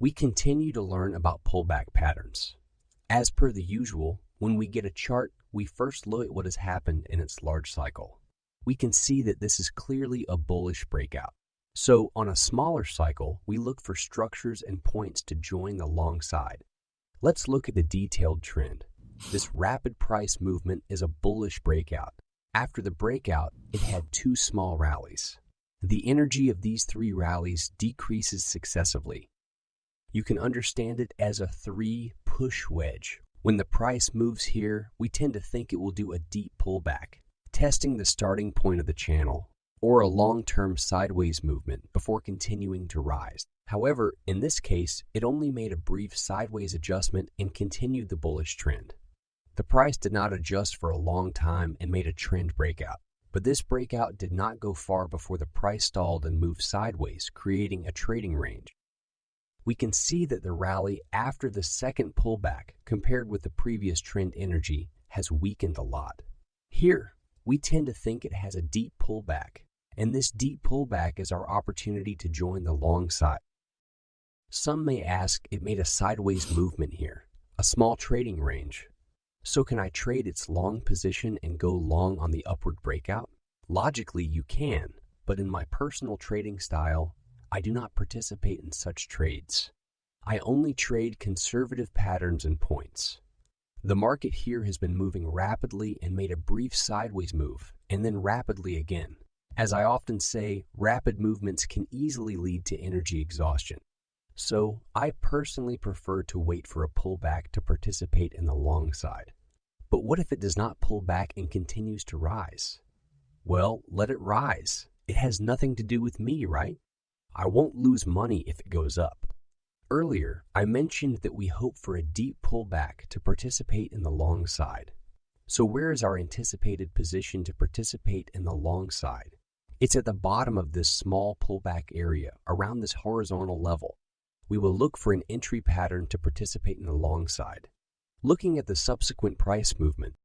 We continue to learn about pullback patterns. As per the usual, when we get a chart, we first look at what has happened in its large cycle. We can see that this is clearly a bullish breakout. So on a smaller cycle, we look for structures and points to join the long side. Let's look at the detailed trend. This rapid price movement is a bullish breakout. After the breakout, it had two small rallies. The energy of these three rallies decreases successively. You can understand it as a 3 push wedge. When the price moves here, we tend to think it will do a deep pullback, testing the starting point of the channel, or a long-term sideways movement before continuing to rise. However, in this case, it only made a brief sideways adjustment and continued the bullish trend. The price did not adjust for a long time and made a trend breakout. But this breakout did not go far before the price stalled and moved sideways, creating a trading range. We can see that the rally after the second pullback, compared with the previous trend energy, has weakened a lot. Here, we tend to think it has a deep pullback, and this deep pullback is our opportunity to join the long side. Some may ask, it made a sideways movement here, a small trading range. So can I trade its long position and go long on the upward breakout? Logically, you can, but in my personal trading style, I do not participate in such trades. I only trade conservative patterns and points. The market here has been moving rapidly and made a brief sideways move, and then rapidly again. As I often say, rapid movements can easily lead to energy exhaustion. So I personally prefer to wait for a pullback to participate in the long side. But what if it does not pull back and continues to rise? Well, let it rise. It has nothing to do with me, right? I won't lose money if it goes up. Earlier, I mentioned that we hope for a deep pullback to participate in the long side. So where is our anticipated position to participate in the long side? It's at the bottom of this small pullback area, around this horizontal level. We will look for an entry pattern to participate in the long side. Looking at the subsequent price movement,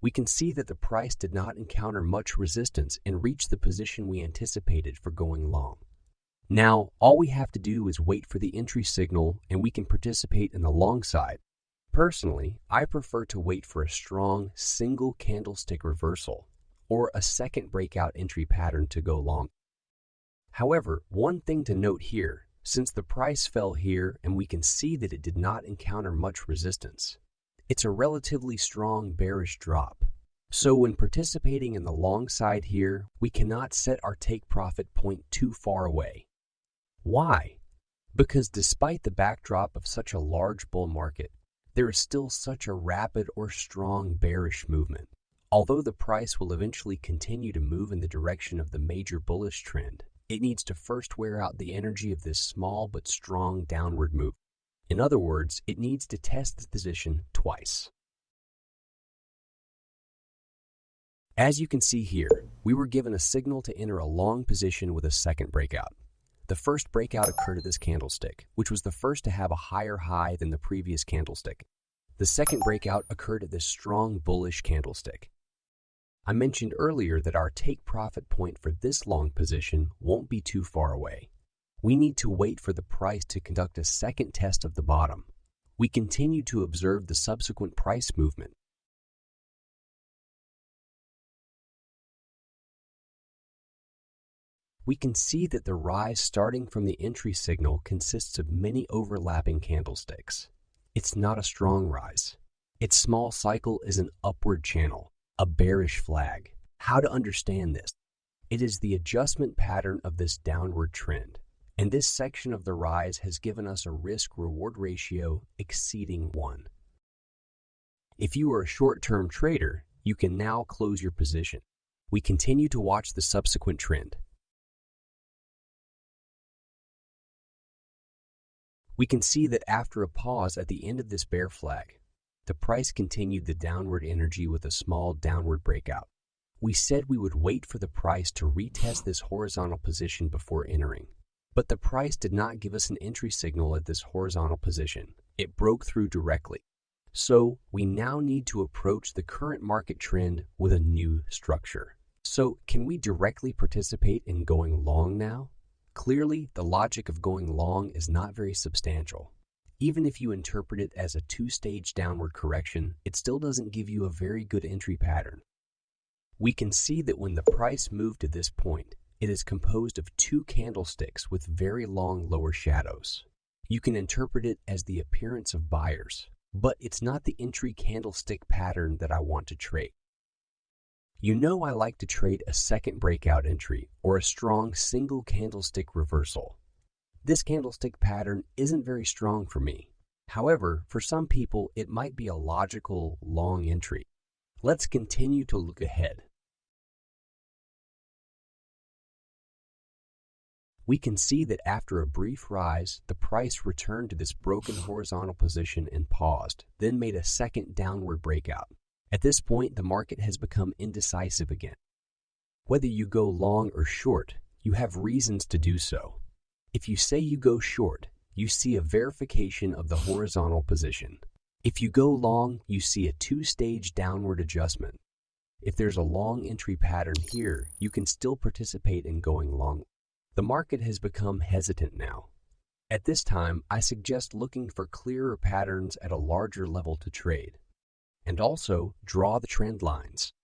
we can see that the price did not encounter much resistance and reach the position we anticipated for going long. Now, all we have to do is wait for the entry signal and we can participate in the long side. Personally, I prefer to wait for a strong single candlestick reversal or a second breakout entry pattern to go long. However, one thing to note here, since the price fell here and we can see that it did not encounter much resistance, it's a relatively strong bearish drop. So when participating in the long side here, we cannot set our take profit point too far away. Why? Because despite the backdrop of such a large bull market, there is still such a rapid or strong bearish movement. Although the price will eventually continue to move in the direction of the major bullish trend, it needs to first wear out the energy of this small but strong downward move. In other words, it needs to test the position twice. As you can see here, we were given a signal to enter a long position with a second breakout. The first breakout occurred at this candlestick, which was the first to have a higher high than the previous candlestick. The second breakout occurred at this strong bullish candlestick. I mentioned earlier that our take profit point for this long position won't be too far away. We need to wait for the price to conduct a second test of the bottom. We continue to observe the subsequent price movement. We can see that the rise starting from the entry signal consists of many overlapping candlesticks. It's not a strong rise. Its small cycle is an upward channel, a bearish flag. How to understand this? It is the adjustment pattern of this downward trend, and this section of the rise has given us a risk-reward ratio exceeding 1. If you are a short-term trader, you can now close your position. We continue to watch the subsequent trend. We can see that after a pause at the end of this bear flag, the price continued the downward energy with a small downward breakout. We said we would wait for the price to retest this horizontal position before entering. But the price did not give us an entry signal at this horizontal position. It broke through directly. So we now need to approach the current market trend with a new structure. So, can we directly participate in going long now? Clearly, the logic of going long is not very substantial. Even if you interpret it as a two-stage downward correction, it still doesn't give you a very good entry pattern. We can see that when the price moved to this point, it is composed of two candlesticks with very long lower shadows. You can interpret it as the appearance of buyers, but it's not the entry candlestick pattern that I want to trade. You know I like to trade a second breakout entry or a strong single candlestick reversal. This candlestick pattern isn't very strong for me. However, for some people, it might be a logical long entry. Let's continue to look ahead. We can see that after a brief rise, the price returned to this broken horizontal position and paused, then made a second downward breakout. At this point, the market has become indecisive again. Whether you go long or short, you have reasons to do so. If you say you go short, you see a verification of the horizontal position. If you go long, you see a two-stage downward adjustment. If there's a long entry pattern here, you can still participate in going long. The market has become hesitant now. At this time, I suggest looking for clearer patterns at a larger level to trade. And also, draw the trend lines.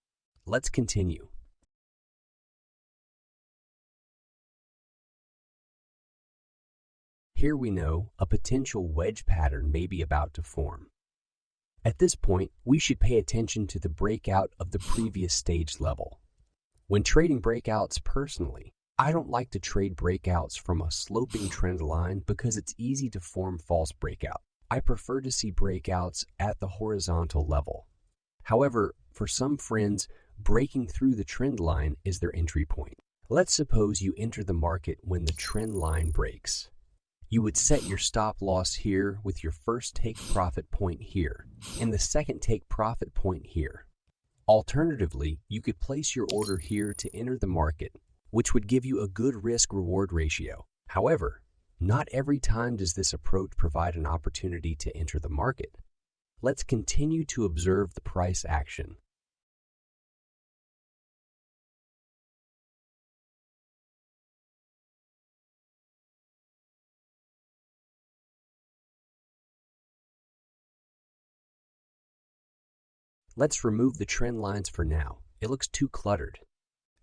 Let's continue. Here we know a potential wedge pattern may be about to form. At this point, we should pay attention to the breakout of the previous stage level. When trading breakouts personally, I don't like to trade breakouts from a sloping trend line because it's easy to form false breakout. I prefer to see breakouts at the horizontal level. However, for some friends, breaking through the trend line is their entry point. Let's suppose you enter the market when the trend line breaks. You would set your stop loss here with your first take profit point here and the second take profit point here. Alternatively, you could place your order here to enter the market, which would give you a good risk-reward ratio. However, not every time does this approach provide an opportunity to enter the market. Let's continue to observe the price action. Let's remove the trend lines for now. It looks too cluttered.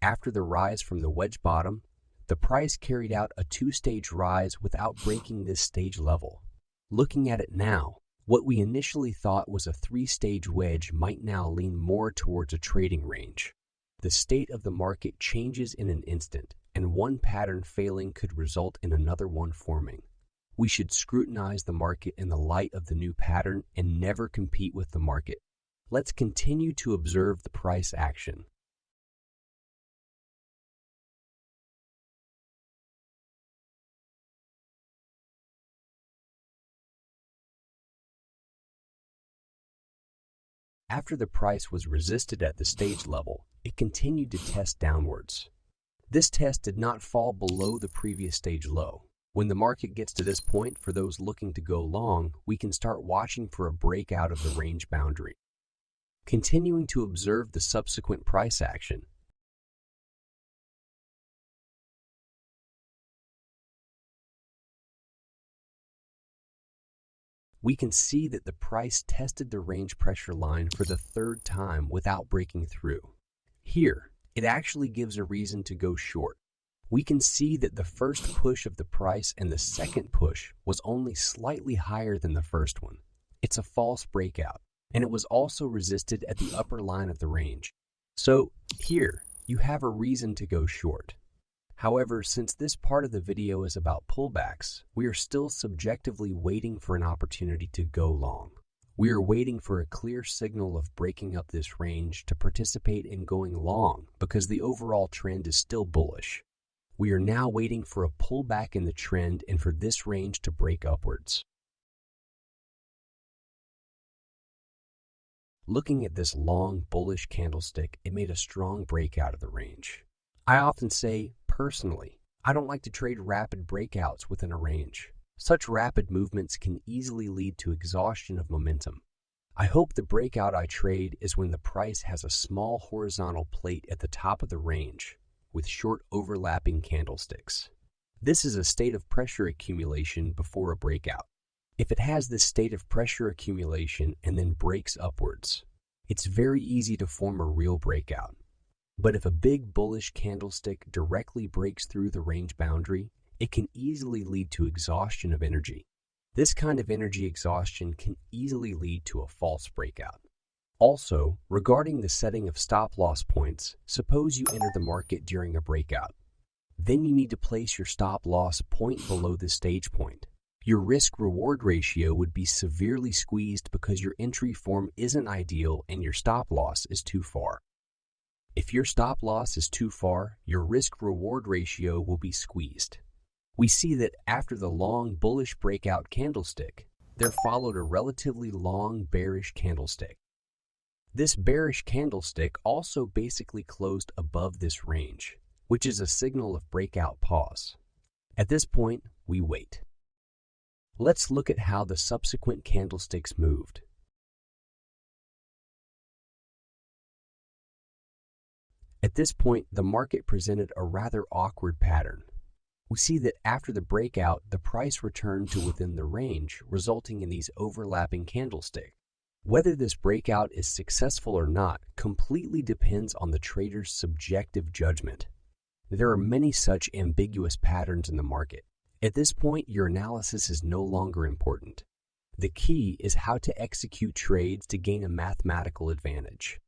After the rise from the wedge bottom, the price carried out a two-stage rise without breaking this stage level. Looking at it now, what we initially thought was a three-stage wedge might now lean more towards a trading range. The state of the market changes in an instant, and one pattern failing could result in another one forming. We should scrutinize the market in the light of the new pattern and never compete with the market. Let's continue to observe the price action. After the price was resisted at the stage level, it continued to test downwards. This test did not fall below the previous stage low. When the market gets to this point, for those looking to go long, we can start watching for a breakout of the range boundary. Continuing to observe the subsequent price action, we can see that the price tested the range pressure line for the third time without breaking through. Here, it actually gives a reason to go short. We can see that the first push of the price and the second push was only slightly higher than the first one. It's a false breakout, and it was also resisted at the upper line of the range. So here, you have a reason to go short. However, since this part of the video is about pullbacks, we are still subjectively waiting for an opportunity to go long. We are waiting for a clear signal of breaking up this range to participate in going long because the overall trend is still bullish. We are now waiting for a pullback in the trend and for this range to break upwards. Looking at this long bullish candlestick, it made a strong breakout of the range. I often say, personally, I don't like to trade rapid breakouts within a range. Such rapid movements can easily lead to exhaustion of momentum. I hope the breakout I trade is when the price has a small horizontal plate at the top of the range with short overlapping candlesticks. This is a state of pressure accumulation before a breakout. If it has this state of pressure accumulation and then breaks upwards, it's very easy to form a real breakout. But if a big bullish candlestick directly breaks through the range boundary, it can easily lead to exhaustion of energy. This kind of energy exhaustion can easily lead to a false breakout. Also, regarding the setting of stop-loss points, suppose you enter the market during a breakout. Then you need to place your stop-loss point below the stage point. Your risk-reward ratio would be severely squeezed because your entry form isn't ideal and your stop-loss is too far. If your stop-loss is too far, your risk-reward ratio will be squeezed. We see that after the long bullish breakout candlestick, there followed a relatively long bearish candlestick. This bearish candlestick also basically closed above this range, which is a signal of breakout pause. At this point, we wait. Let's look at how the subsequent candlesticks moved. At this point, the market presented a rather awkward pattern. We see that after the breakout, the price returned to within the range, resulting in these overlapping candlesticks. Whether this breakout is successful or not completely depends on the trader's subjective judgment. There are many such ambiguous patterns in the market. At this point, your analysis is no longer important. The key is how to execute trades to gain a mathematical advantage.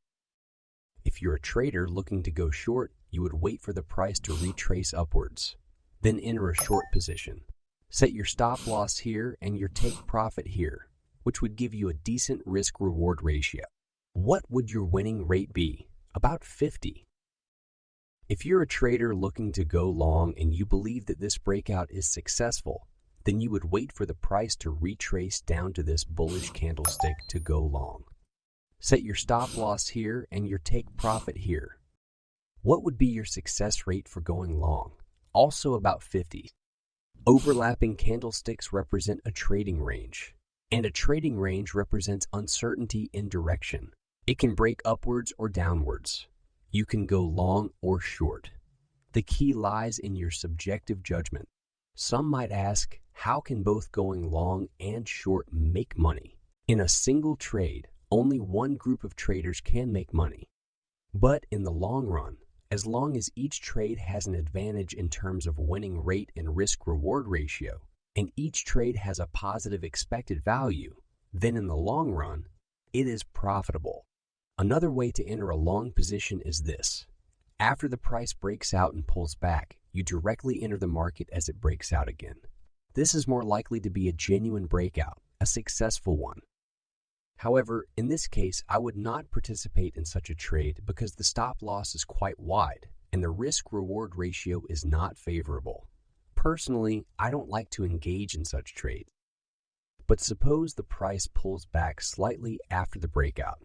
If you're a trader looking to go short, you would wait for the price to retrace upwards, then enter a short position. Set your stop loss here and your take profit here, which would give you a decent risk-reward ratio. What would your winning rate be? About 50. If you're a trader looking to go long and you believe that this breakout is successful, then you would wait for the price to retrace down to this bullish candlestick to go long. Set your stop loss here and your take profit here. What would be your success rate for going long? Also about 50. Overlapping candlesticks represent a trading range, and a trading range represents uncertainty in direction. It can break upwards or downwards. You can go long or short. The key lies in your subjective judgment. Some might ask, how can both going long and short make money? In a single trade, only one group of traders can make money. But in the long run, as long as each trade has an advantage in terms of winning rate and risk-reward ratio, and each trade has a positive expected value, then in the long run, it is profitable. Another way to enter a long position is this. After the price breaks out and pulls back, you directly enter the market as it breaks out again. This is more likely to be a genuine breakout, a successful one. However, in this case, I would not participate in such a trade because the stop loss is quite wide and the risk-reward ratio is not favorable. Personally, I don't like to engage in such trades. But suppose the price pulls back slightly after the breakout.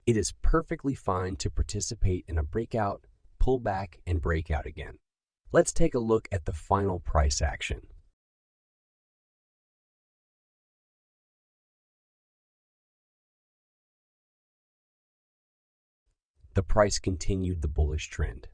It is perfectly fine to participate in a breakout, pull back, and breakout again. Let's take a look at the final price action. The price continued the bullish trend.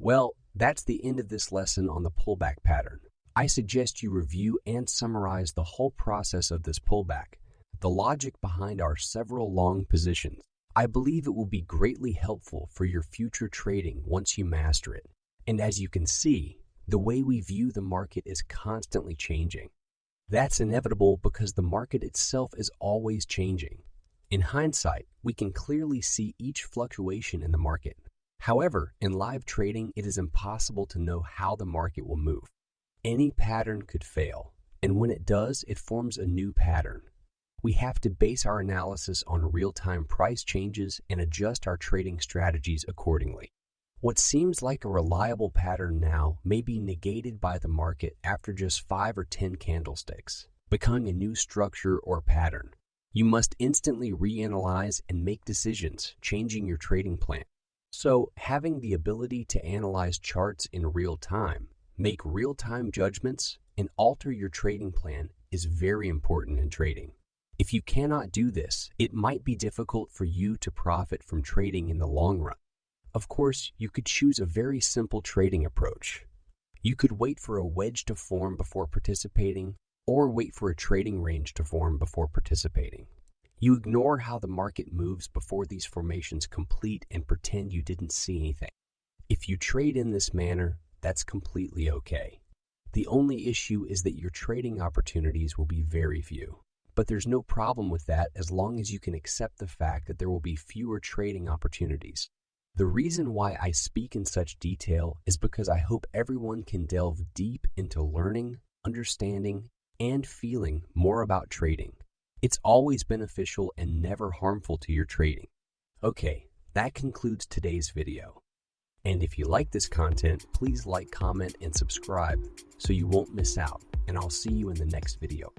Well, that's the end of this lesson on the pullback pattern. I suggest you review and summarize the whole process of this pullback, the logic behind our several long positions. I believe it will be greatly helpful for your future trading once you master it. And as you can see, the way we view the market is constantly changing. That's inevitable because the market itself is always changing. In hindsight, we can clearly see each fluctuation in the market. However, in live trading, it is impossible to know how the market will move. Any pattern could fail, and when it does, it forms a new pattern. We have to base our analysis on real-time price changes and adjust our trading strategies accordingly. What seems like a reliable pattern now may be negated by the market after just 5 or 10 candlesticks, becoming a new structure or pattern. You must instantly reanalyze and make decisions, changing your trading plan. So, having the ability to analyze charts in real time, make real-time judgments, and alter your trading plan is very important in trading. If you cannot do this, it might be difficult for you to profit from trading in the long run. Of course, you could choose a very simple trading approach. You could wait for a wedge to form before participating, or wait for a trading range to form before participating. You ignore how the market moves before these formations complete and pretend you didn't see anything. If you trade in this manner, that's completely okay. The only issue is that your trading opportunities will be very few. But there's no problem with that as long as you can accept the fact that there will be fewer trading opportunities. The reason why I speak in such detail is because I hope everyone can delve deep into learning, understanding, and feeling more about trading. It's always beneficial and never harmful to your trading. Okay, that concludes today's video. And if you like this content, please like, comment, and subscribe so you won't miss out, and I'll see you in the next video.